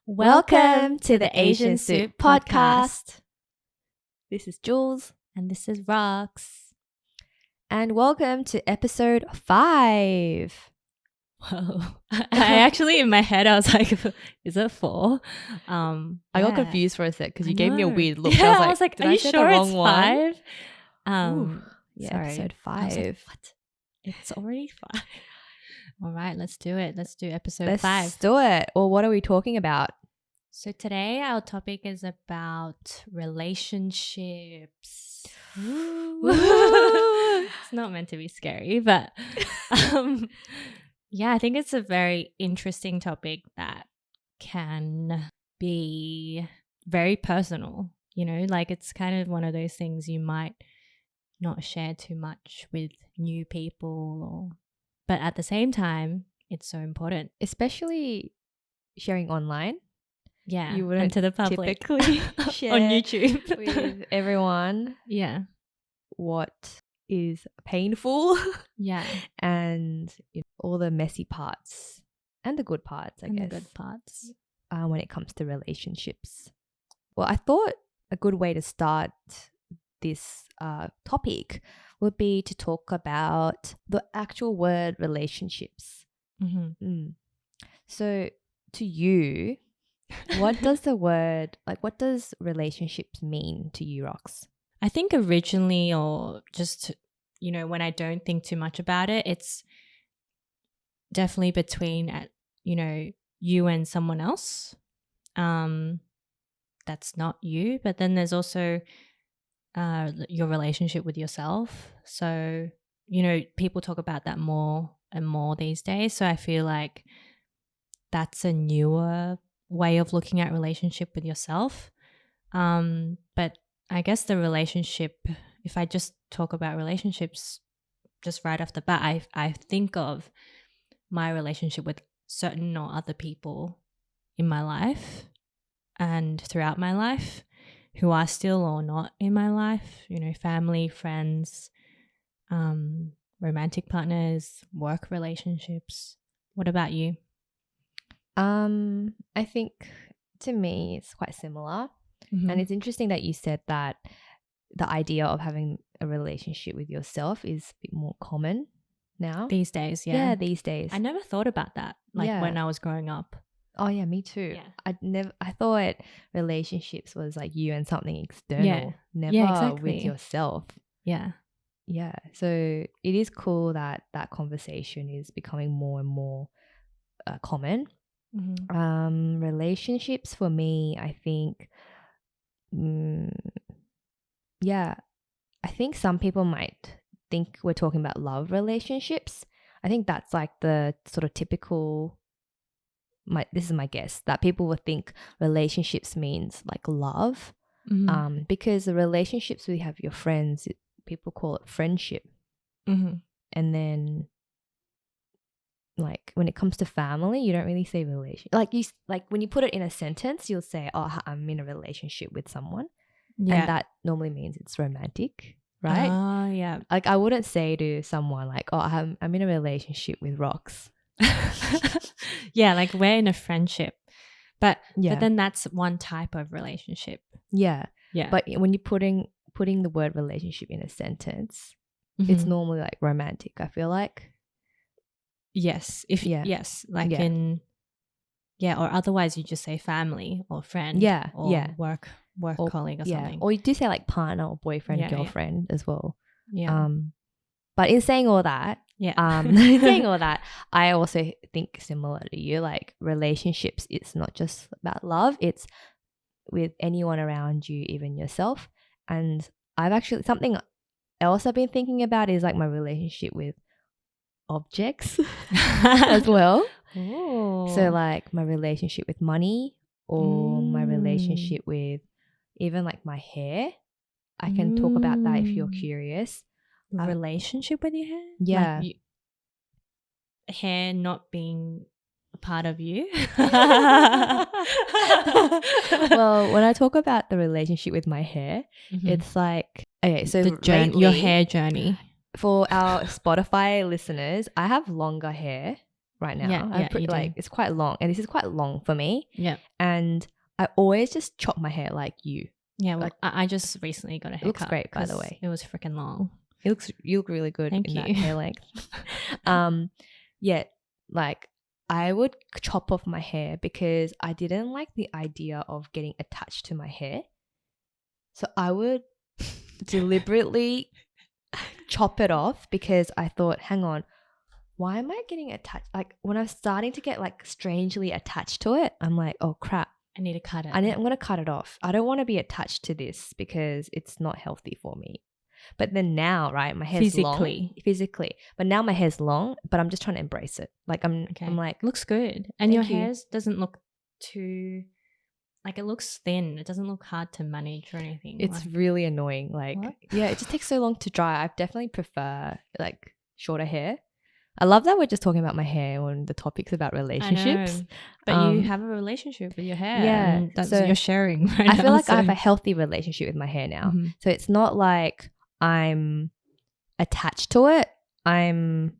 Welcome to the Asian Soup Podcast. This is Jules. And this is Rox. And welcome to episode 5. Whoa. I actually, in my head, I was like, is it 4? I got confused for a sec because you gave me a weird look. Yeah, I was like, are you sure the wrong it's 5? Yeah, Sorry. episode I was 5. like, what? It's already 5. All right, let's do it. Let's do episode Let's 5. do it. Well, what are we talking about? So today our topic is about relationships. It's not meant to be scary, but yeah, I think it's a very interesting topic that can be very personal, you know, like it's kind of one of those things you might not share too much with new people but at the same time, it's so important. Especially sharing online. Yeah, you wouldn't and to the public typically share on YouTube with everyone. Yeah. What is painful. Yeah. And all the messy parts and the good parts, I guess. The good parts. When it comes to relationships. Well, I thought a good way to start this topic would be to talk about the actual word relationships. Mm-hmm. So to you, what does the word, what does relationships mean to you, Rox? I think originally, or just, when I don't think too much about it, it's definitely between, you and someone else. That's not you. But then there's also your relationship with yourself. So, people talk about that more and more these days. So I feel like that's a newer way of looking at relationship with yourself. But I guess the relationship, if I just talk about relationships just right off the bat, I think of my relationship with certain or other people in my life and throughout my life who are still or not in my life, family, friends, romantic partners, work relationships. What about you? I think to me it's quite similar. Mm-hmm. And it's interesting that you said that the idea of having a relationship with yourself is a bit more common now. These days, yeah. Yeah, these days. I never thought about that, when I was growing up. Oh yeah, me too. Yeah. I thought relationships was like you and something external, never exactly. with yourself. Yeah. Yeah. So it is cool that that conversation is becoming more and more common. Mm-hmm. Relationships for me, I think, I think some people might think we're talking about love relationships. I think that's like the sort of typical, this is my guess, that people would think relationships means like love. Mm-hmm. Because the relationships we have, your friends, people call it friendship. Mm-hmm. And then when it comes to family, you don't really say relation. When you put it in a sentence, you'll say, "Oh, I'm in a relationship with someone," and that normally means it's romantic, right? Oh, yeah. I wouldn't say to someone "Oh, I'm in a relationship with Rox." Yeah, we're in a friendship, but then that's one type of relationship. Yeah. But when you're putting the word relationship in a sentence, mm-hmm. it's normally romantic. I feel like. Yes. Or otherwise you just say family or friend. Or work or, colleague or something. Or you do say partner or boyfriend, girlfriend as well. Yeah. But in saying all that, I also think similar to you, relationships, it's not just about love, it's with anyone around you, even yourself. And something else I've been thinking about is my relationship with objects as well. Ooh. So my relationship with money, or my relationship with even my hair. I can talk about that if you're curious. Relationship with your hair? Yeah. Hair not being a part of you? Well, when I talk about the relationship with my hair, mm-hmm. it's okay, so your hair journey. For our Spotify listeners, I have longer hair, right now. Yeah, you do. Like it's quite long, and this is quite long for me. Yeah. And I always just chop my hair like you. Yeah, well, Like, I just recently got a haircut. looks great, by the 'cause way. It was freaking long. You look really good Thank in that you. hair length. Yeah, like I would chop off my hair because I didn't like the idea of getting attached to my hair. So I would deliberately chop it off because I thought, hang on, why am I getting attached? Like when I'm starting to get like strangely attached to it, I'm like, oh crap, I need to cut it. I'm going to cut it off. I don't want to be attached to this because it's not healthy for me. But then now, right, my hair's long physically, but now my hair's long, but I'm just trying to embrace it. Like I'm like, looks good. And your Thank you. hair doesn't look too, like it looks thin. It doesn't look hard to manage or anything. it's like, really annoying. Like, What? yeah, it just takes so long to dry. I definitely prefer like shorter hair. I love that we're just talking about my hair when the topic's about I relationships. know. But you have a relationship with your hair. yeah, and that's so you're sharing right I feel now, like I so- have a healthy relationship with my hair now. Mhm. So it's not like I'm attached to it. I'm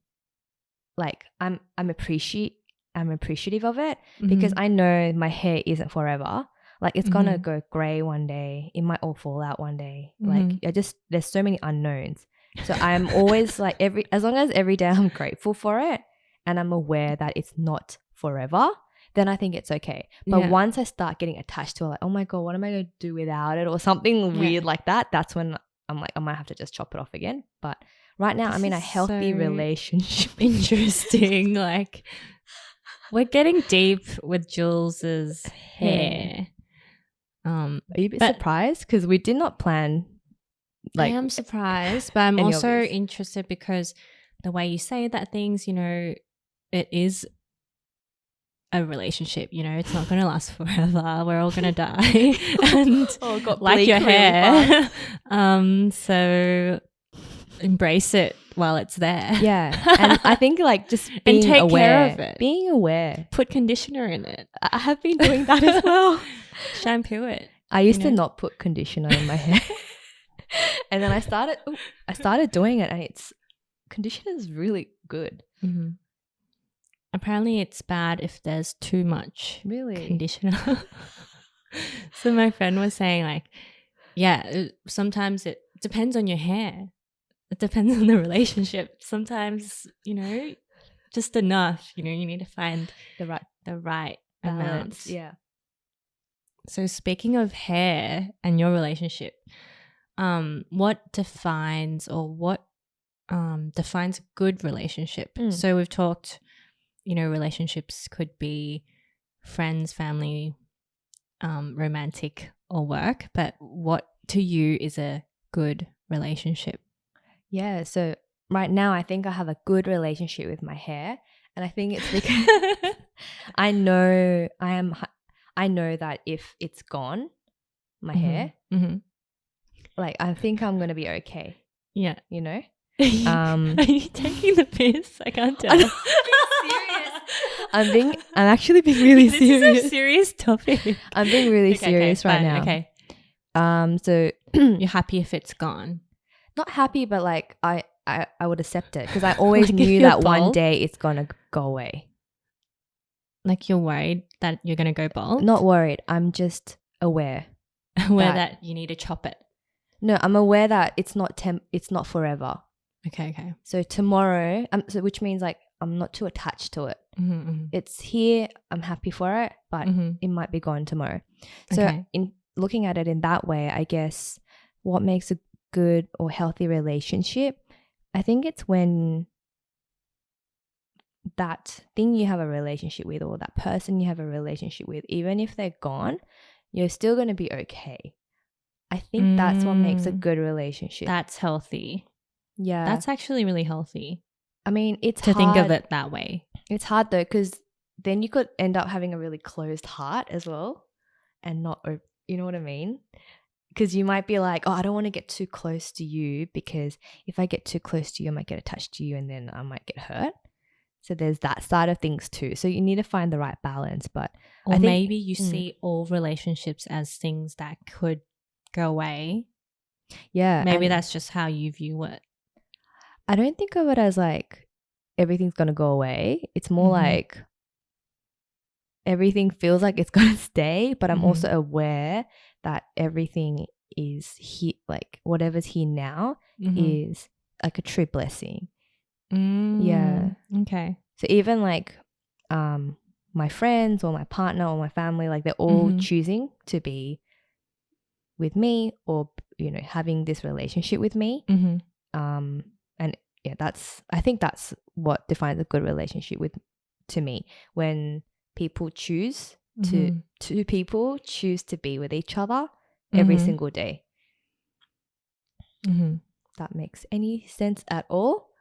appreciative of it because Mhm. I know my hair isn't forever. Like it's gonna Mhm. go grey one day. It might all fall out one day. Mhm. Like there's so many unknowns. So I'm always like as long as every day I'm grateful for it and I'm aware that it's not forever, then I think it's okay. But Yeah. once I start getting attached to it, like, oh my God, what am I gonna do without it or something Yeah. weird like that, that's when I'm like, I might have to just chop it off again. But right now, This I'm in a is healthy so relationship. Interesting. Like we're getting deep with Jules's hair. Are you a bit But- surprised? Because we did not plan I am surprised, but I'm any of also this. interested because the way you say that things, it is a relationship, it's not going to last forever. We're all going to die. And Oh, it got like bleak your really hair. fast. So embrace it while it's there. Yeah. And I think like just And being take aware. care of it. Being aware. Put conditioner in it. I have been doing that as well. Shampoo it. I used to know? not put conditioner in my hair. And then I started doing it, and conditioner is really good. Mm-hmm. Apparently it's bad if there's too much Really? conditioner. So my friend was saying like, yeah, sometimes it depends on your hair. It depends on the relationship. Sometimes, just enough, you need to find The right the right balance. amount. Yeah. So speaking of hair and your relationship, what defines a good relationship? Mm. So we've talked, relationships could be friends, family, romantic or work, but what to you is a good relationship? Yeah. So right now, I think I have a good relationship with my hair, and I think it's because I know that if it's gone, my hair, Mm-hmm. like I think I'm gonna be okay. Yeah. Are you taking the piss? I can't tell. I'm actually being really This serious. is a serious topic. I'm being really Okay, serious right fine, now. Okay. So You're happy if it's gone. not happy, but like I would accept it because I always Like if knew you're that one bald? day it's gonna go away. Like you're worried that you're going to go bald? Not worried. I'm just aware. Aware that- that you need to chop it. No, I'm aware that it's not forever. Okay. So tomorrow, which means like I'm not too attached to it. Mm-hmm. It's here. I'm happy for it, but it might be gone tomorrow. So Okay. in looking at it in that way, I guess what makes a good or healthy relationship, I think it's when that thing you have a relationship with or that person you have a relationship with, even if they're gone, you're still going to be okay. I think that's what makes a good relationship. That's healthy. Yeah. That's actually really healthy I mean, it's to hard. think of it that way. It's hard though, because then you could end up having a really closed heart as well and not, you know what I mean? Because you might be like, oh, I don't want to get too close to you because if I get too close to you, I might get attached to you and then I might get hurt. So there's that side of things too. So you need to find the right balance. But Or I think, maybe you see all relationships as things that could go away. yeah. Maybe and that's just how you view it. I don't think of it as like everything's going to go away. It's more Mhm. like everything feels like it's going to stay, but I'm Mhm. also aware that everything is here, like whatever's here now Mhm. is like a true blessing. Yeah. Mm. Okay. So even like my friends or my partner or my family, like they're all Mhm. choosing to be with me or, you know, having this relationship with me. Mhm. And yeah, I think that's what defines a good relationship with to me, when people choose to Mhm. two people choose to be with each other every Mhm. single day. Mhm. That makes any sense at all?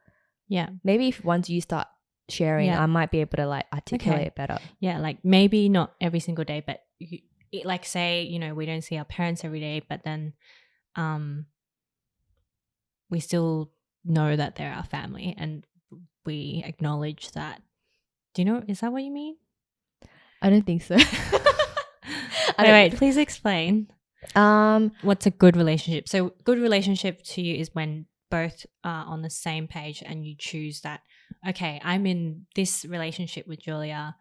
Yeah. Maybe if once you start sharing, Yeah. I might be able to like articulate Okay. it better. Yeah, like maybe not every single day, but like say, you know, we don't see our parents every day, but then we still know that they're our family and we acknowledge that. Do you know, is that what you mean? I don't think so. I Wait, don't. please explain. What's a good relationship? So good relationship to you is when both are on the same page and you choose that, okay, I'm in this relationship with Julia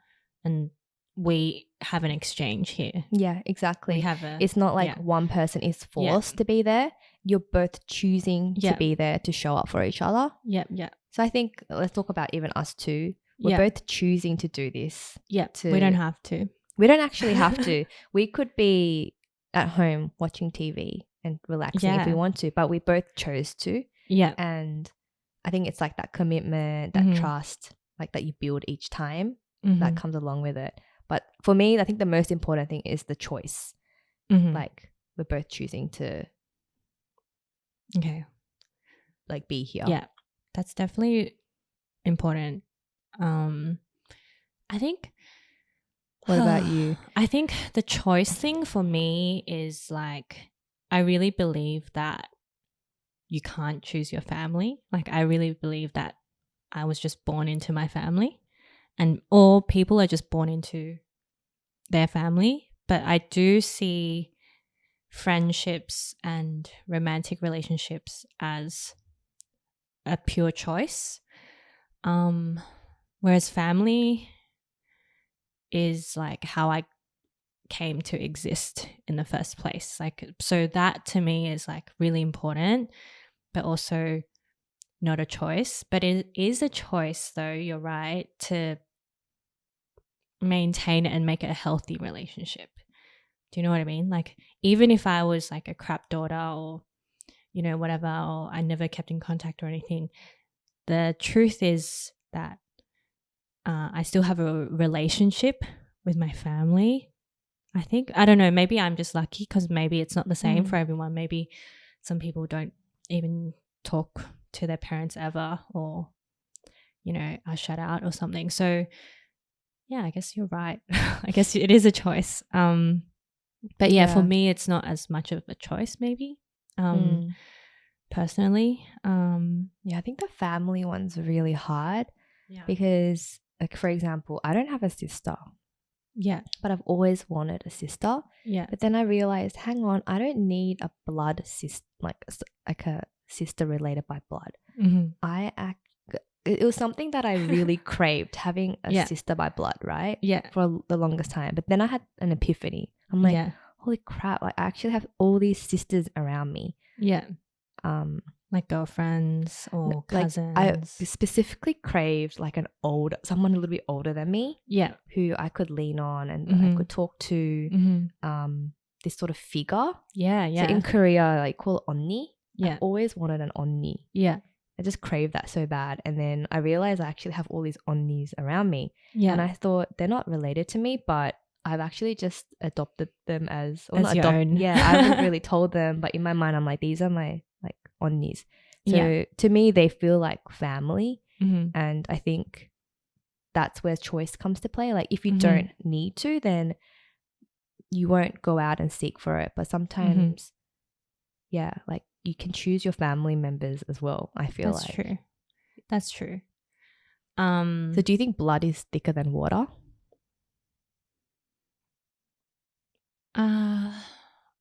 and we have an exchange here. Yeah, We exactly. have a It's not like yeah. one person is Yeah. forced to be there. You're both choosing to Yeah. be there to show up for each other. Yeah. Yeah. So I think let's talk about even us two. We're Yeah. both choosing to do this. Yeah. We don't have to. We don't actually have to. We could be at home watching TV and relaxing if we Yeah. want to, but we both chose to. Yeah. And I think it's like that commitment, that Mhm. trust, like that you build each time that Mhm. comes along with it. But for me, I think the most important thing is the choice. Mhm. Like we're both choosing to Okay. like be here. Yeah. That's definitely important. I think What about you? I think the choice thing for me is like I really believe that you can't choose your family. Like I really believe that I was just born into my family and all people are just born into their family, but I do see friendships and romantic relationships as a pure choice. Whereas family is like how I came to exist in the first place. Like, so that to me is like really important, but also not a choice. But it is a choice, though, you're right, to maintain and make it a healthy relationship. Do you know what I mean? Like, even if I was like a crap daughter or, you know, whatever, or I never kept in contact or anything, the truth is that I still have a relationship with my family. I think, I don't know, maybe I'm just lucky because maybe it's not the same for everyone. Maybe some people don't even talk to their parents ever or, you know, are shut out or something. So, yeah, I guess you're right. I guess it is a choice. But yeah, for Yeah. me, it's not as much of a choice, maybe, Mm. personally. Yeah, I think the family one's really hard Yeah. because, like, for example, I don't have a sister, Yeah. but I've always wanted a sister. Yeah. But then I realized, hang on, I don't need a blood sister, like a sister related by blood. Mm-hmm. It was something that I really craved, having a Yeah. sister by blood, right? Yeah. For the longest time. But then I had an epiphany. I'm like, Yeah. holy crap! Like I actually have all these sisters around me. Yeah. Um, Like girlfriends or like I cousins. specifically craved like someone a little bit older than me, Yeah. who I could lean on and I Mm-hmm. could talk to. Mm-hmm. This sort of figure. Yeah. So Yeah. in Korea, like call it onni. Yeah. I've always wanted an onni. Yeah. I just craved that so bad. And then I realized I actually have all these onnis around me. Yeah. And I thought they're not related to me, but I've actually just adopted them as, or As not your own. Yeah, I haven't really told them, but in my mind, I'm like, these are my like onnis. So Yeah. to me, they feel like family. Mm-hmm. And I think that's where choice comes to play. Like if you Mm-hmm. don't need to, then you won't go out and seek for it. But sometimes, yeah, like you can choose your family members as well, I feel That's like. true. That's true. So do you think blood is thicker than water?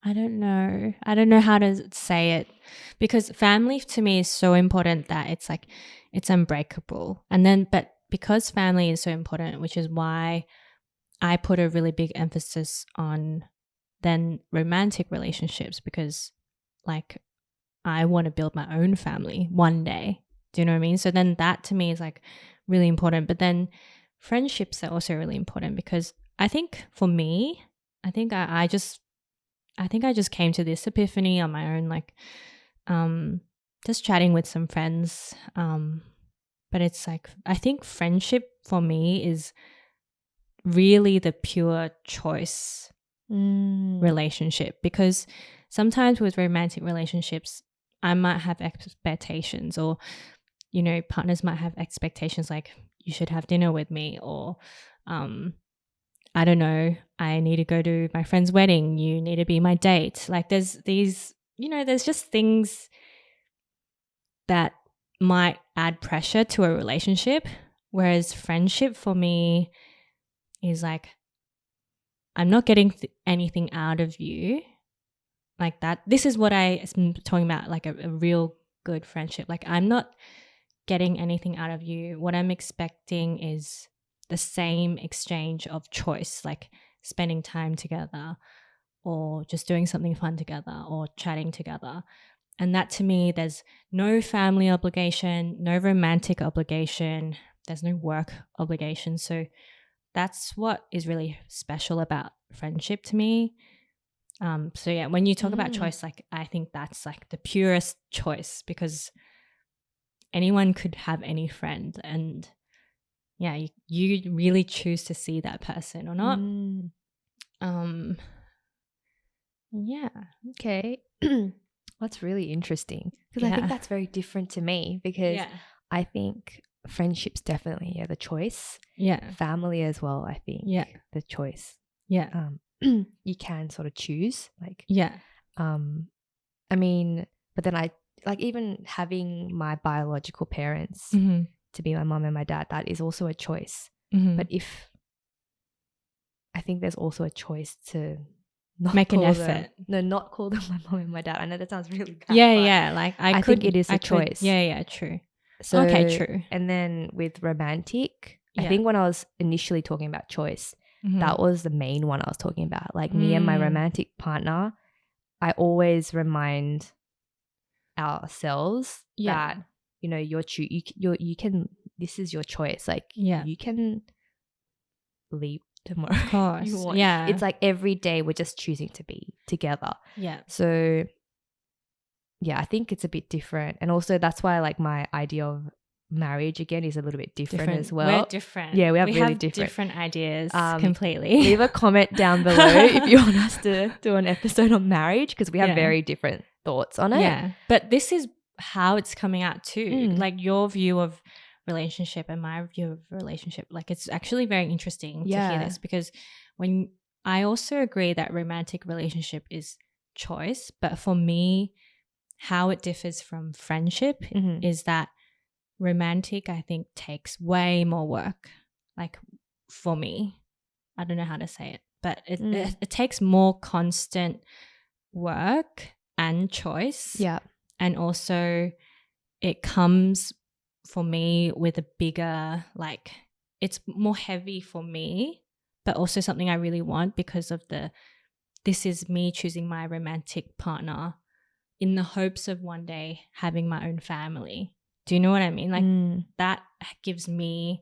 I don't know. I don't know how to say it, because family to me is so important that it's like it's unbreakable. And then, but because family is so important, which is why I put a really big emphasis on then romantic relationships, because like I want to build my own family one day. Do you know what I mean? So then that to me is like really important. But then friendships are also really important, because I think for me, I think I just came to this epiphany on my own, like just chatting with some friends. But it's like I think friendship for me is really the pure choice relationship, because sometimes with romantic relationships I might have expectations, or you know, partners might have expectations like you should have dinner with me, or I don't know, I need to go to my friend's wedding, you need to be my date. Like there's these, you know, there's just things that might add pressure to a relationship, whereas friendship for me is like I'm not getting anything out of you like that. This is what I'm talking about, like a real good friendship. Like I'm not getting anything out of you. What I'm expecting is the same exchange of choice, like spending time together or just doing something fun together or chatting together. And that to me, there's no family obligation, no romantic obligation, there's no work obligation. So that's what is really special about friendship to me. So yeah, when you talk about choice, like I think that's like the purest choice, because anyone could have any friend, and yeah, you really choose to see that person or not. Yeah. Okay. That's really interesting, because I think Yeah. that's very different to me, because Yeah. I think friendships definitely are the choice. Yeah. Family as well, I think. Yeah. The choice. Yeah. You can sort of choose. Like, Yeah. I mean, but then I like even having my biological parents Mm-hmm. to be my mom and my dad, that is also a choice. Mm-hmm. But if I think there's also a choice to not Make an call them, effort. no, not call them my mom and my dad. I know that sounds really bad. Yeah, but yeah. Like I think it is a I could, choice. yeah, yeah, true. So, okay, true. And then with romantic, I Yeah. think when I was initially talking about choice, Mm-hmm. that was the main one I was talking about. Like me and my romantic partner, I always remind ourselves Yeah. that, you know, you can, this is your choice. Like Yeah. you can leave tomorrow. Of course. You want. Yeah. It's like every day we're just choosing to be together. Yeah. So yeah, I think it's a bit different. And also that's why like my idea of marriage again is a little bit different as well. We're different. Yeah, we have really have different ideas completely. Leave a comment down below if you want us to do an episode on marriage, because we have very different thoughts on it. Yeah. But this is how it's coming out too. Mm. Like your view of relationship and my view of relationship. Like it's actually very interesting to hear this, because when I also agree that romantic relationship is choice, but for me, how it differs from friendship is that romantic, I think, takes way more work. Like for me, I don't know how to say it, but it takes more constant work and choice. Yeah. And also it comes for me with a bigger, like it's more heavy for me, but also something I really want, because of this is me choosing my romantic partner in the hopes of one day having my own family. Do you know what I mean? Like that gives me,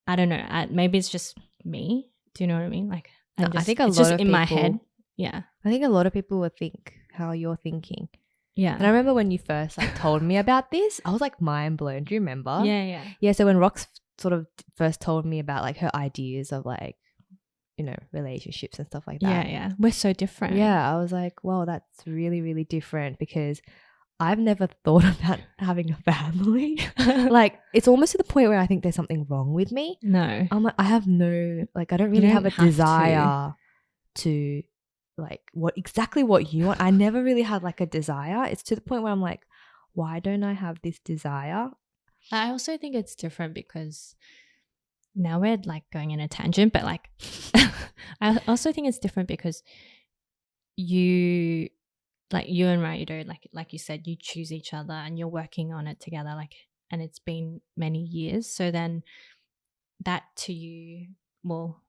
I don't know, maybe it's just me. Do you know what I mean? Like I think a it's lot just of in people, my head. Yeah. I think a lot of people will think how you're thinking. Yeah. And I remember when you first like told me about this, I was like mind blown. Do you remember? Yeah, yeah. Yeah, so when Rox sort of first told me about like her ideas of like, you know, relationships and stuff like that. Yeah, yeah. We're so different. Yeah, I was like, wow, that's really, really different, because I've never thought about having a family. Like, it's almost to the point where I think there's something wrong with me. No. I'm like, I have no, like, I don't really have a desire to like exactly what you want. I never really had like a desire. It's to the point where I'm like, why don't I have this desire? I also think it's different because now we're like going in a tangent, but like I also think it's different because you like you and Raido, like you said, you choose each other and you're working on it together, like, and it's been many years. So then that to you, well,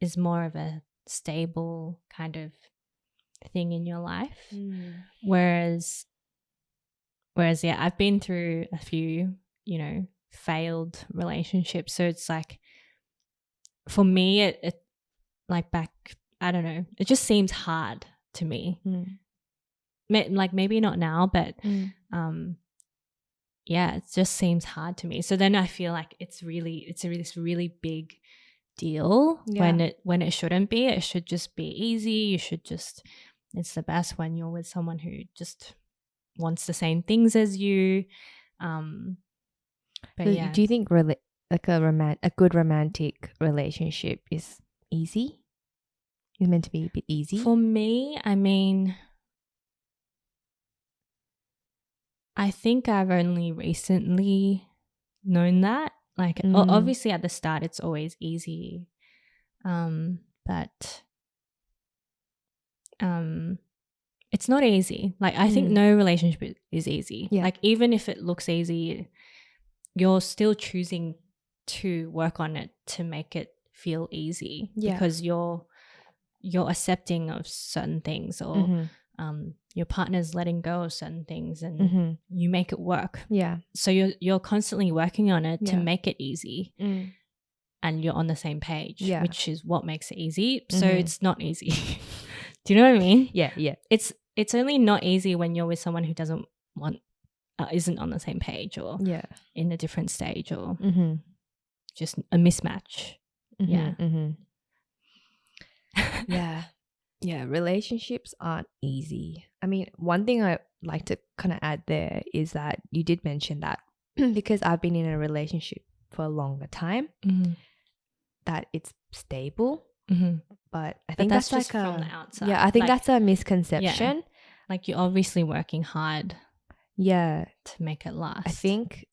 is more of a stable kind of thing in your life. Whereas yeah, I've been through a few, you know, failed relationships. So it's like, for me, it like back, I don't know, it just seems hard to me. Like maybe not now, but yeah, it just seems hard to me. So then I feel like it's this really big deal when it shouldn't be. It should just be easy. You should just, it's the best when you're with someone who just wants the same things as you. But So yeah, do you think like a good romantic relationship is easy? Is meant to be a bit easy? for me, I mean, I think I've only recently known that. Like, obviously at the start, it's always easy. But it's not easy. Like, I think no relationship is easy. Yeah. Like, even if it looks easy, you're still choosing to work on it to make it feel easy. Yeah. Because you're accepting of certain things, or your partner's letting go of certain things, and you make it work. Yeah. So you're constantly working on it to make it easy, and you're on the same page, which is what makes it easy. So it's not easy. Do you know what I mean? Yeah. Yeah. It's only not easy when you're with someone who doesn't want, isn't on the same page, or in a different stage, or just a mismatch. Yeah. Yeah. Yeah, relationships aren't easy. I mean, one thing I like to kind of add there is that you did mention that because I've been in a relationship for a longer time, that it's stable. But I think that's just like from the outside. Yeah, I think that's a misconception. Like, you're obviously working hard. Yeah, to make it last. I think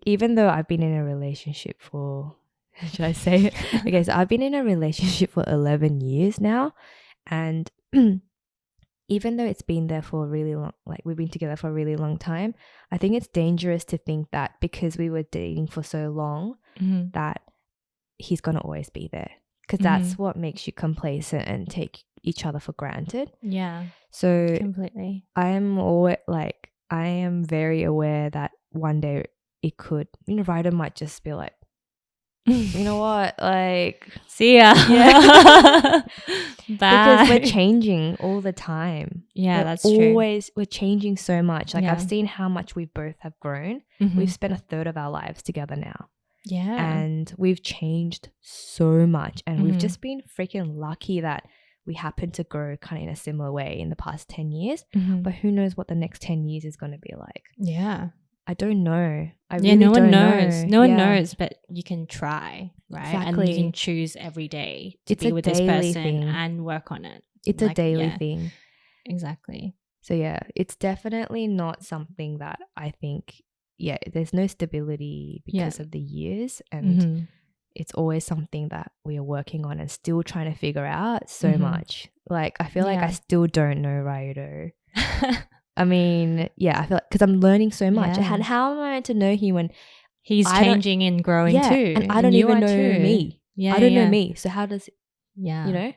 even though I've been in a relationship for, should I say it? Okay, so I've been in a relationship for 11 years now. And even though it's been there for a really long, like we've been together for a really long time, I think it's dangerous to think that because we were dating for so long, that he's going to always be there. Because that's what makes you complacent and take each other for granted. Yeah. So completely. I am very aware that one day it could, Ryder might just be like, you know what, like, see ya. Yeah. Bye. Because we're changing all the time. Yeah, that's true. We're changing so much. Like, Yeah. I've seen how much we both have grown. We've spent a third of our lives together now. Yeah. And we've changed so much. And we've just been freaking lucky that we happen to grow kind of in a similar way in the past 10 years. But who knows what the next 10 years is going to be like. Yeah. I don't know. No one knows. No one knows, but you can try, right? Exactly. And you can choose every day to be with this person and work on it. It's a daily thing. Exactly. So yeah, it's definitely not something that I think, there's no stability because of the years, and it's always something that we are working on and still trying to figure out so much. Like, I feel like I still don't know Raido. I mean, I feel like, because I'm learning so much. And how am I meant to know him when he's changing and growing too? And I don't even know me. Yeah, I don't know me. So how does, you know?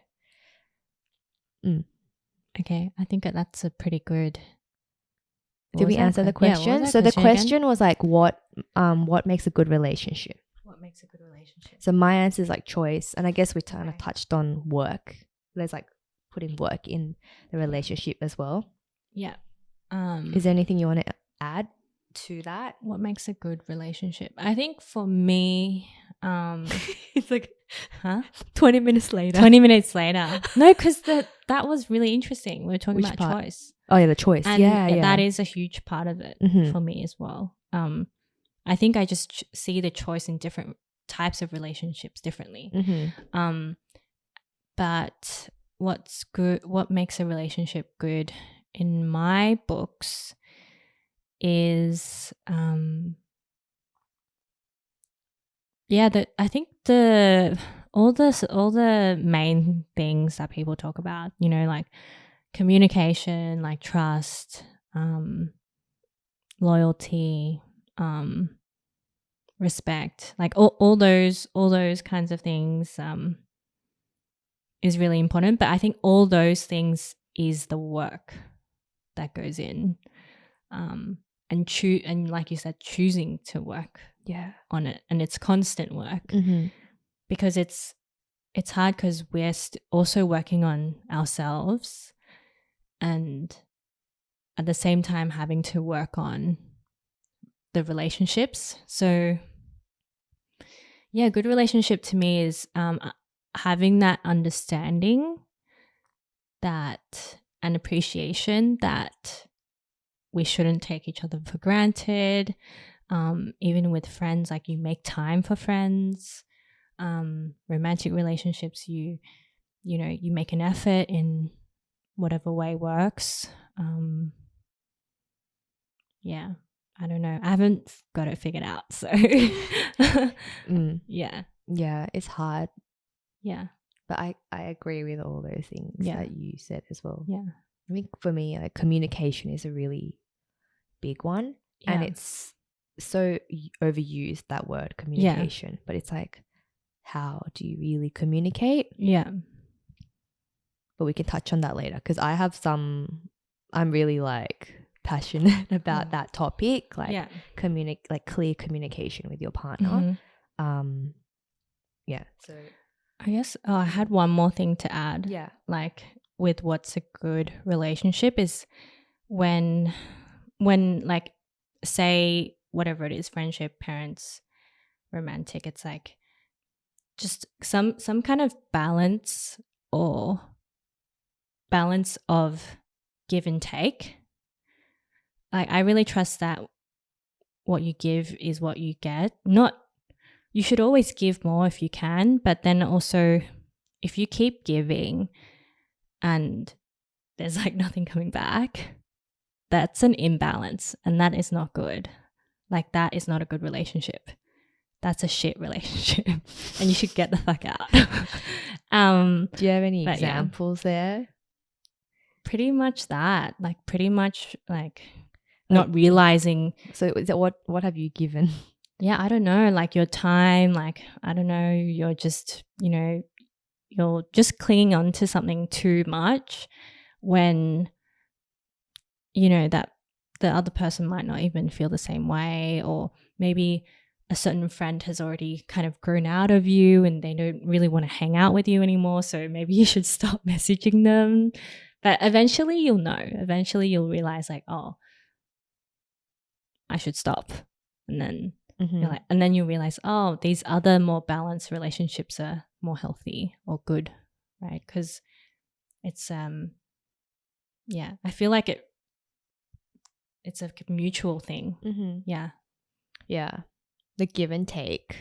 Okay, I think that's a pretty good. Did we answer the question? Yeah, so the question was like, what makes a good relationship? What makes a good relationship? So my answer is like choice, and I guess we kind of touched on work. There's like putting work in the relationship as well. Yeah. Is there anything you want to add to that? What makes a good relationship? I think for me, it's like, 20 minutes later. No, because that was really interesting. We were talking about choice. Oh yeah, the choice. And yeah. That is a huge part of it for me as well. I think I just see the choice in different types of relationships differently. But what's good? What makes a relationship good in my books is I think all the main things that people talk about, you know, like communication, like trust, loyalty, respect, like all those kinds of things is really important. But I think all those things is the work that goes in, and and like you said, choosing to work on it, and it's constant work because it's hard because we're also working on ourselves and at the same time having to work on the relationships. So yeah, good relationship to me is having that understanding that and appreciation that we shouldn't take each other for granted. Even with friends, like you make time for friends. Romantic relationships, you know, you make an effort in whatever way works. Yeah, I don't know. I haven't got it figured out. So yeah, it's hard. Yeah. But I agree with all those things that you said as well. Yeah. I think for me, like communication is a really big one. Yeah. And it's so overused, that word communication. But it's like, how do you really communicate? Yeah. But we can touch on that later because I'm really like passionate about that topic, like clear communication with your partner. So I guess I had one more thing to add. Yeah. Like with what's a good relationship is when like say whatever it is, friendship, parents, romantic, it's like just some kind of balance of give and take. Like I really trust that what you give is what you get. You should always give more if you can, but then also if you keep giving and there's like nothing coming back, that's an imbalance and that is not good. Like that is not a good relationship. That's a shit relationship and you should get the fuck out. Do you have any examples there? Pretty much that. Like pretty much like not realizing. So is that what have you given? Yeah, I don't know, like your time, like I don't know, you're just, you know, you're just clinging on to something too much when you know that the other person might not even feel the same way, or maybe a certain friend has already kind of grown out of you and they don't really want to hang out with you anymore, so maybe you should stop messaging them. But eventually you'll know. Eventually you'll realize like, oh, I should stop. And then you're like, and then you realize, oh, these other more balanced relationships are more healthy or good, right? Because it's yeah, I feel like it's a mutual thing. Yeah, the give and take.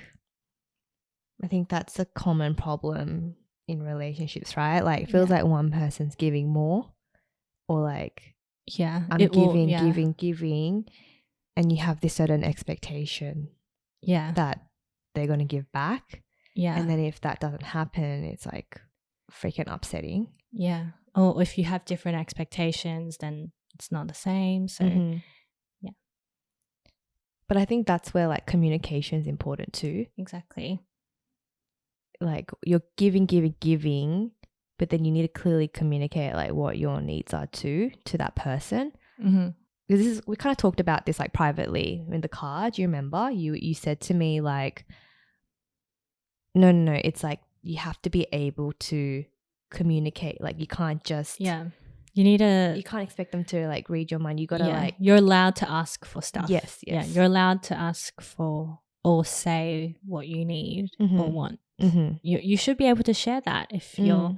I think that's a common problem in relationships, right? Like it feels like one person's giving more, or like I'm giving, and you have this certain expectation that they're going to give back. And then if that doesn't happen, it's like freaking upsetting. Yeah. Or if you have different expectations, then it's not the same. So yeah. But I think that's where like communication is important too. Exactly. Like you're giving, but then you need to clearly communicate like what your needs are to that person. Because we kind of talked about this like privately in the car. Do you remember? You said to me like, no, it's like you have to be able to communicate. Like you can't just you can't expect them to like read your mind. You gotta like, you're allowed to ask for stuff. Yes. Yeah, you're allowed to ask for or say what you need or want. You should be able to share that if you're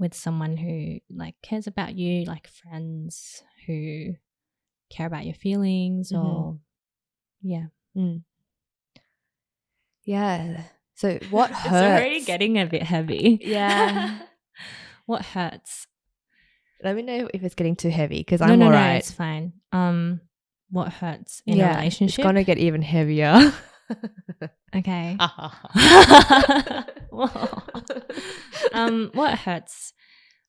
with someone who like cares about you, like friends who care about your feelings or So what hurts? It's already getting a bit heavy. Yeah. What hurts? Let me know if it's getting too heavy because I'm all right. No, it's fine. What hurts in a relationship? It's gonna get even heavier. Okay. Whoa. What hurts?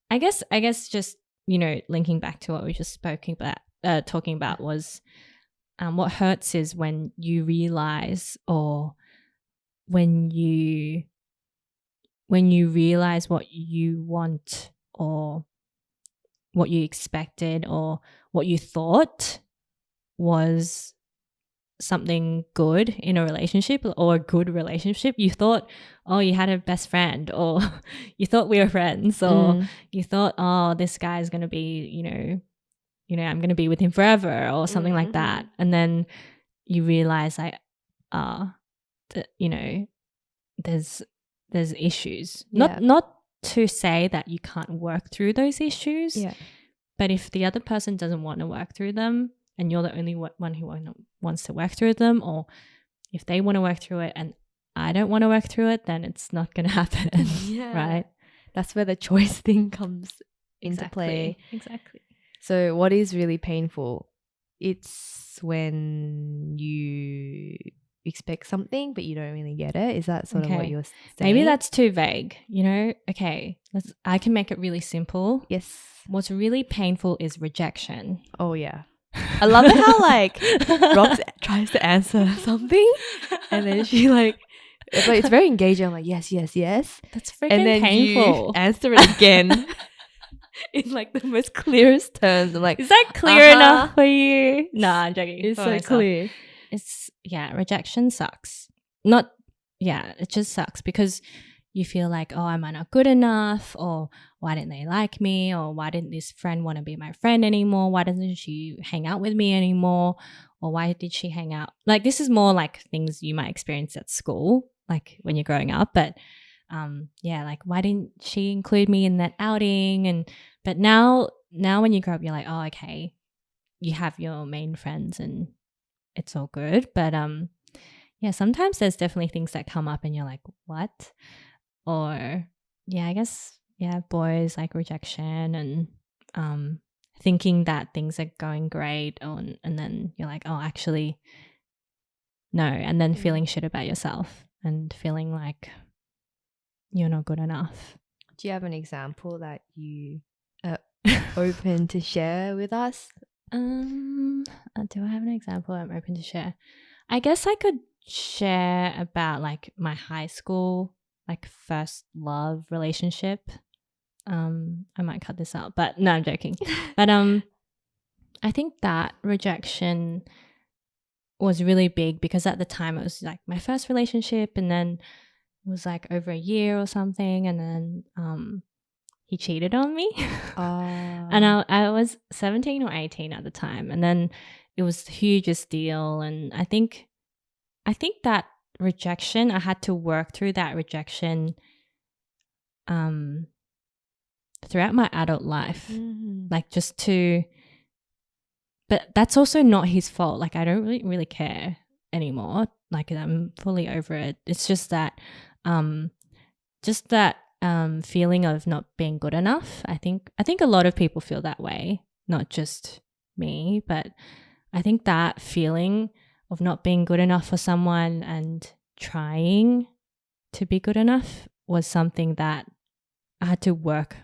I guess just, linking back to what we just talking about was, what hurts is when you realize, or when you realize what you want, or what you expected, or what you thought was something good in a relationship, or a good relationship. You thought, oh, you had a best friend, or you thought we were friends, or you thought, oh, this guy's going to be, I'm going to be with him forever, or something like that. And then you realize, like, there's issues. Yeah. Not to say that you can't work through those issues. Yeah. But if the other person doesn't want to work through them, and you're the only one who wants to work through them, or if they want to work through it and I don't want to work through it, then it's not going to happen. Right? That's where the choice thing comes into play. Exactly. So what is really painful? It's when you expect something but you don't really get it. Is that sort of what you're saying? Maybe that's too vague, Okay, I can make it really simple. Yes. What's really painful is rejection. Oh, yeah. I love it how, like, Rox tries to answer something and then she, like, it's very engaging. I'm like, yes, yes, yes. That's freaking and then painful. You answer it again in, like, the most clearest terms. I'm like, is that clear enough for you? Nah, I'm joking. It's so clear. Rejection sucks. It just sucks because you feel like, oh, am I not good enough? Or why didn't they like me? Or why didn't this friend want to be my friend anymore? Why doesn't she hang out with me anymore? Or why did she hang out? Like, this is more like things you might experience at school, like when you're growing up. But like, why didn't she include me in that outing? But now when you grow up, you're like, oh, okay, you have your main friends and it's all good. But sometimes there's definitely things that come up and you're like, what? Or I guess boys like rejection and thinking that things are going great, and then you're like, oh, actually no, and then feeling shit about yourself and feeling like you're not good enough. Do you have an example that you are open to share with us? Do I have an example I'm open to share? I guess I could share about, like, my high school, like, first love relationship. I might cut this out, but no, I'm joking. But I think that rejection was really big because at the time it was like my first relationship, and then it was like over a year or something, and then he cheated on me. And I was 17 or 18 at the time, and then it was the hugest deal. And I think that rejection, I had to work through that rejection throughout my adult life. Like, but that's also not his fault. Like, I don't really care anymore. Like, I'm fully over it. It's just that feeling of not being good enough. I think a lot of people feel that way, not just me, but I think that feeling of not being good enough for someone and trying to be good enough was something that I had to work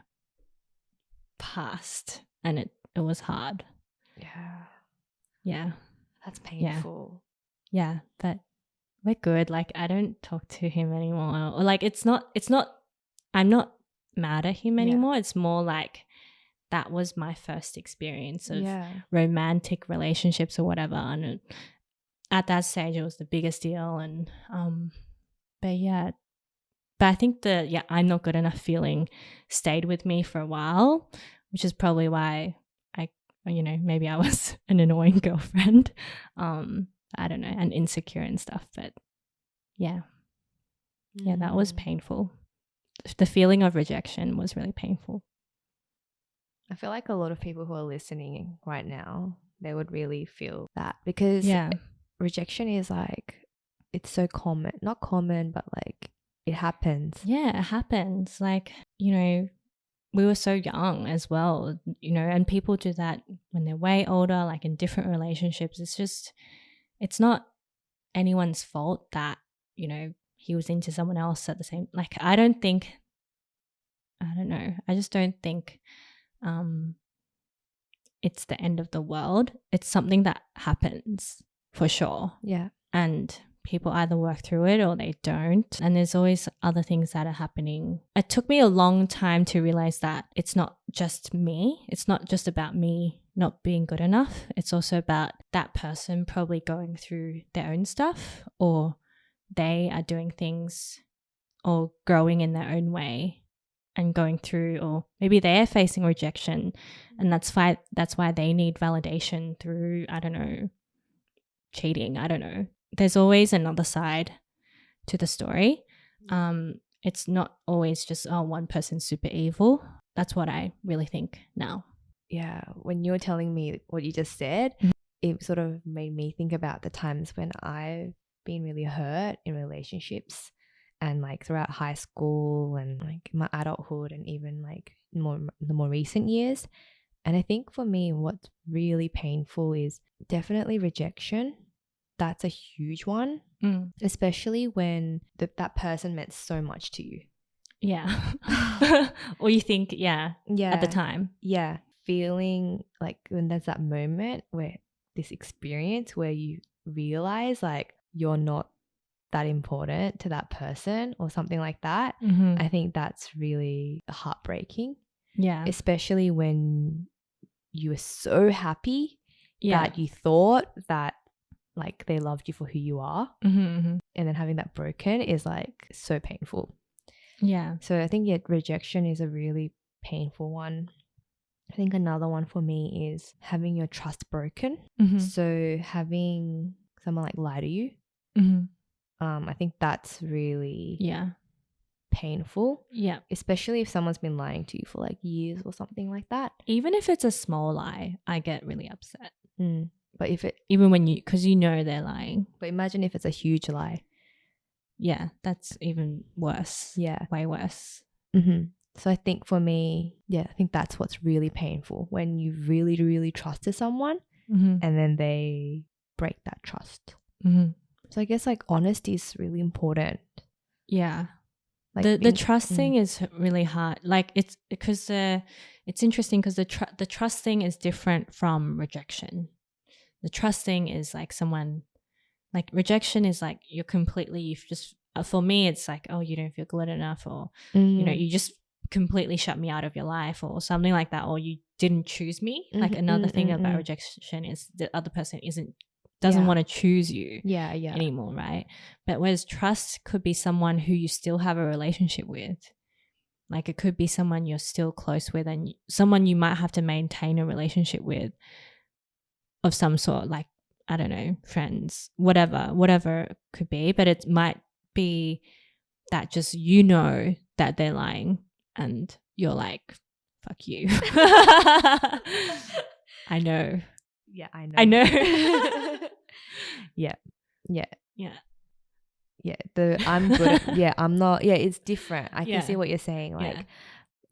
past, and it was hard. Yeah. That's painful. Yeah, but we're good. Like, I don't talk to him anymore. Or, like, it's not I'm not mad at him anymore. It's more like that was my first experience of romantic relationships or whatever. And at that stage, it was the biggest deal. And but I think I'm not good enough feeling stayed with me for a while, which is probably why maybe I was an annoying girlfriend. I don't know, and insecure and stuff. But that was painful. The feeling of rejection was really painful. I feel like a lot of people who are listening right now, they would really feel that, because rejection is like, it's so common. Not common, but like, it happens. Yeah, it happens. Like, we were so young as well, and people do that when they're way older, like in different relationships. It's not anyone's fault that, you know, he was into someone else at the same, like, I don't know. I just don't think it's the end of the world. It's something that happens for sure. Yeah. And people either work through it or they don't. And there's always other things that are happening. It took me a long time to realize that it's not just me. It's not just about me not being good enough. It's also about that person probably going through their own stuff, or they are doing things or growing in their own way and going through, or maybe they're facing rejection, and that's why they need validation through, I don't know, cheating. I don't know. There's always another side to the story. It's not always just, oh, one person's super evil. That's what I really think now. Yeah, when you were telling me what you just said, Mhm. it sort of made me think about the times when I've been really hurt in relationships, and like throughout high school and like my adulthood, and even like the more recent years. And I think for me, what's really painful is definitely rejection. That's a huge one, especially when that person meant so much to you. Yeah. Or you think, Yeah. at the time. Yeah. Feeling like when there's that moment where this experience where you realize like you're not that important to that person or something like that. Mhm. I think that's really heartbreaking, Yeah. especially when you were so happy Yeah. that you thought that like they loved you for who you are, Mhm. and then having that broken is like so painful. Yeah. So I think rejection is a really painful one. I think another one for me is having your trust broken. Mhm. So having someone like lie to you, Mhm. I think that's really Yeah. painful, Yeah. especially if someone's been lying to you for like years or something like that. Even if it's a small lie, I get really upset. But if it, Even when because you know they're lying. but imagine if it's a huge lie. Yeah, that's even worse. Yeah. Way worse. So I think for me, yeah, I think that's what's really painful, when you really, really trusted someone and then they break that trust. So I guess like honesty is really important. Yeah. Like the trust thing is really hard. Like it's because it's interesting because the trust thing is different from rejection. The trust thing is like someone, like rejection is like you've just, for me it's like, oh, you don't feel good enough, or you know, you just completely shut me out of your life or something like that, or you didn't choose me. Like another thing about rejection is the other person doesn't want to choose you anymore, right? But whereas trust could be someone who you still have a relationship with. Like it could be someone you're still close with, and someone you might have to maintain a relationship with of some sort, like, I don't know, friends, whatever it could be. But it might be that just, you know, that they're lying and you're like, fuck you. I know. Yeah, I know. I know. Yeah. Yeah. Yeah. Yeah. I'm good. Yeah, I'm not. Yeah, it's different. I can see what you're saying. Like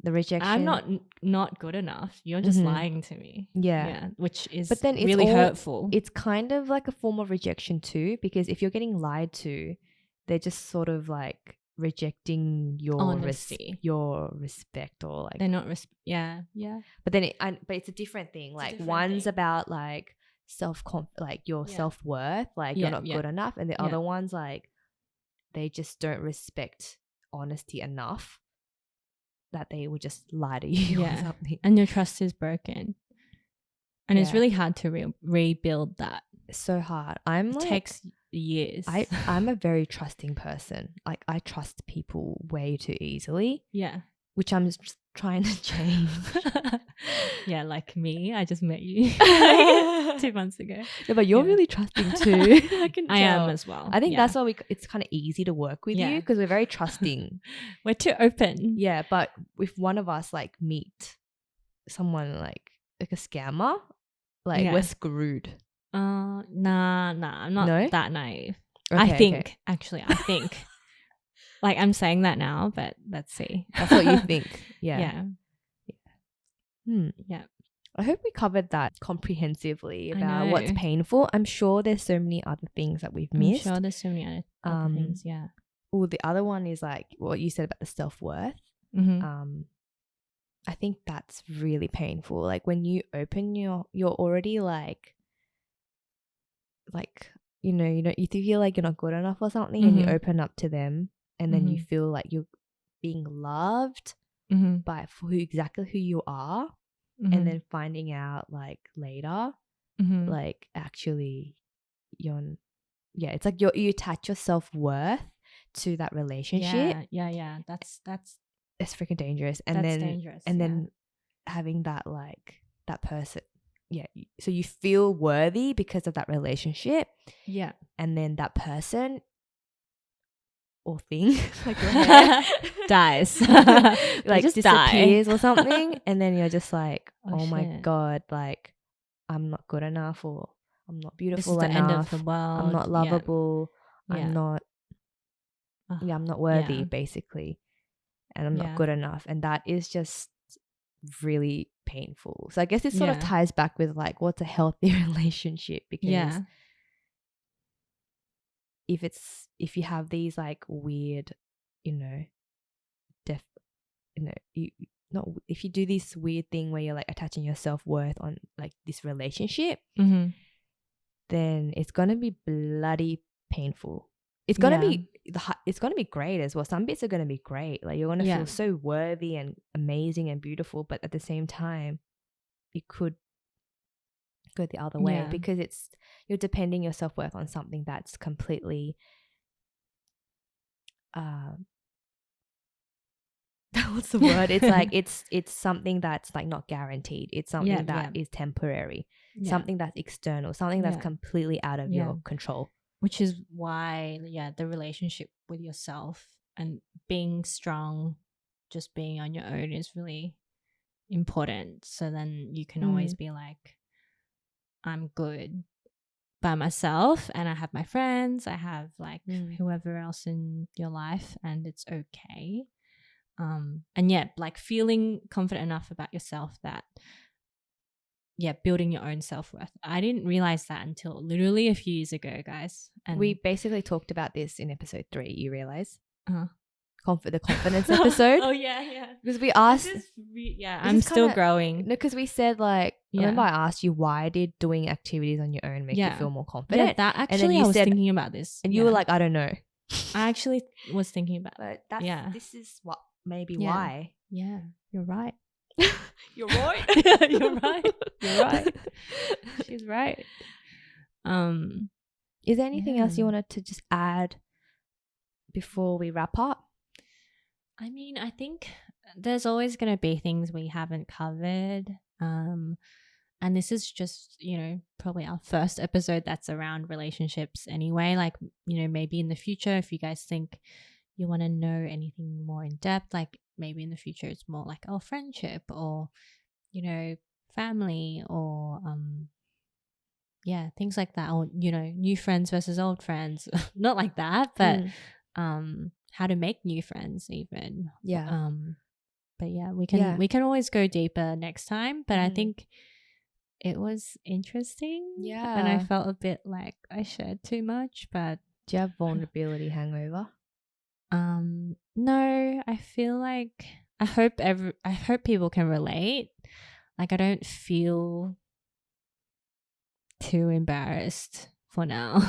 the rejection. I'm not good enough. You're just lying to me. Yeah. Which is but then it's really hurtful. It's kind of like a form of rejection too, because if you're getting lied to, they're just sort of like rejecting your honesty, your respect, or like they're not yeah. But then but it's a different thing. Like one's about like like your self-worth, like you're not good enough, and the other one's like they just don't respect honesty enough that they would just lie to you or something. And your trust is broken. And it's really hard to rebuild that. It's so hard. It takes years. I'm a very trusting person. Like I trust people way too easily. Yeah. Which I'm just trying to change. Yeah, like me. I just met you 2 months ago. Yeah, but you're really trusting too. I am as well. I think that's why it's kind of easy to work with you, because we're very trusting. We're too open. Yeah, but if one of us like meet someone like a scammer, like we're screwed. Nah, I'm not that naive. Okay, I think. Like I'm saying that now, but let's see. That's what you think. Yeah. Yeah. I hope we covered that comprehensively I about what's know. painful. I'm sure there's so many other things that we've I'm missed. sure there's so many other things. Yeah. Oh, the other one is like what you said about the self-worth. Mm-hmm. I think that's really painful. Like when you open you're already like you feel like you're not good enough or something, and you Mm-hmm. open up to them, and then you Mm-hmm. feel like you're being loved Mm-hmm. by exactly who you are, and Mm-hmm. then finding out like later, Mm-hmm. like actually you're yeah, it's like you attach your self-worth to that relationship. Yeah. That's It's freaking dangerous. And that's then dangerous. and Yeah. then having that like that person, yeah, so you feel worthy because of that relationship, Yeah. and then that person or thing like your hair Dies. like just disappears die. or something, and then you're just like, Oh oh my shit. god, like I'm not good enough, or I'm not This is beautiful the end of the enough, I'm world. not Yeah. lovable, Yeah. I'm not worthy Yeah. basically, and I'm not Yeah. good enough, and that is just really painful. So I guess it sort of Yeah. ties back with like what's a healthy relationship, because Yeah. if you have these like weird, you know, def you not if you do this weird thing where you're like attaching your self-worth on like this relationship, Mm-hmm. then it's gonna be bloody painful. It's gonna Yeah. be it's gonna be great as well. Some bits are gonna be great, like you're gonna Yeah. feel so worthy and amazing and beautiful, but at the same time it could go the other way, Yeah. because you're depending your self-worth on something that's completely uh what's the word, it's like it's something that's like not guaranteed, it's Yeah. something that Yeah. is temporary, Yeah. something that's external, something that's Yeah. completely out of Yeah. your control. Which is why, yeah, the relationship with yourself and being strong, just being on your own is really important. So then you can always be like, I'm good by myself and I have my friends, I have like whoever else in your life, and it's okay. And yeah, like feeling confident enough about yourself that, yeah, building your own self-worth. I didn't realize that until literally a few years ago, guys. And We basically talked about this in episode 3, you realize, uh the confidence episode. Oh yeah. Because we asked, I'm still growing. no, because we said like, Yeah. remember I asked you, why did doing activities on your own make you feel more confident? Yeah, that and then actually you I was said, thinking about this. and you were like, I don't know. I actually was thinking about But that's this is what maybe Yeah. why. Yeah, you're right. You're right. You're right. You're right. She's right. Is there anything else you Yeah. wanted to just add before we wrap up? I mean, I think there's always going to be things we haven't covered. And this is just, probably our first episode that's around relationships anyway. Like, maybe in the future, if you guys think you want to know anything more in depth, like maybe in the future it's more like, oh, friendship or, family or, yeah, things like that. Or, new friends versus old friends. Not like that, but how to make new friends even. Yeah. But yeah, we can always go deeper next time. But I think it was interesting. Yeah. And I felt a bit like I shared too much, but Do you have vulnerability hangover? no, I feel like I hope people can relate. Like I don't feel too embarrassed for now.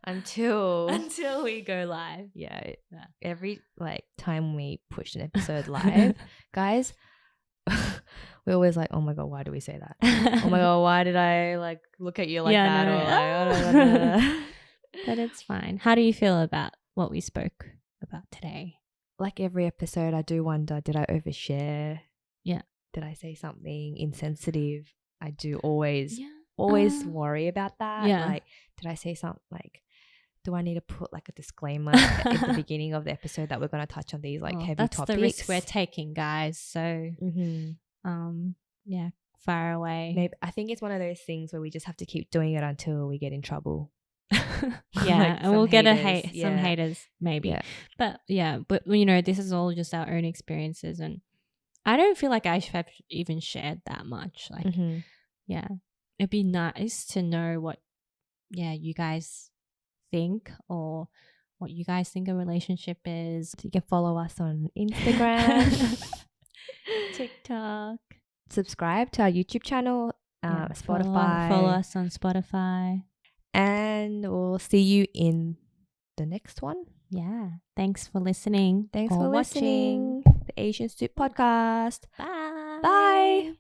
Until we go live. Yeah. Every like time we push an episode live, guys, we're always like, oh my god, why do we say that? Oh my god, why did I like look at you like that? No. Or like, but it's fine. How do you feel about what we spoke about today? Like every episode, I do wonder, did I overshare? Yeah. Did I say something insensitive? I do always worry about that. Yeah. Like, did I say something like, do I need to put like a disclaimer at the beginning of the episode that we're going to touch on these like heavy that's topics? That's the risk we're taking, guys. So, yeah, far away. Maybe I think it's one of those things where we just have to keep doing it until we get in trouble. Yeah, like and we'll get some haters maybe. Yeah. But this is all just our own experiences, and I don't feel like I should have even shared that much. Like, Mm-hmm. yeah, it'd be nice to know what, you guys think, or what you guys think a relationship is. So you can follow us on Instagram, TikTok. subscribe to our YouTube channel, Spotify. Follow us on Spotify. And we'll see you in the next one. Yeah. Thanks for listening. Thanks or for watching. listening. The Asian Soup Podcast. Bye. Bye.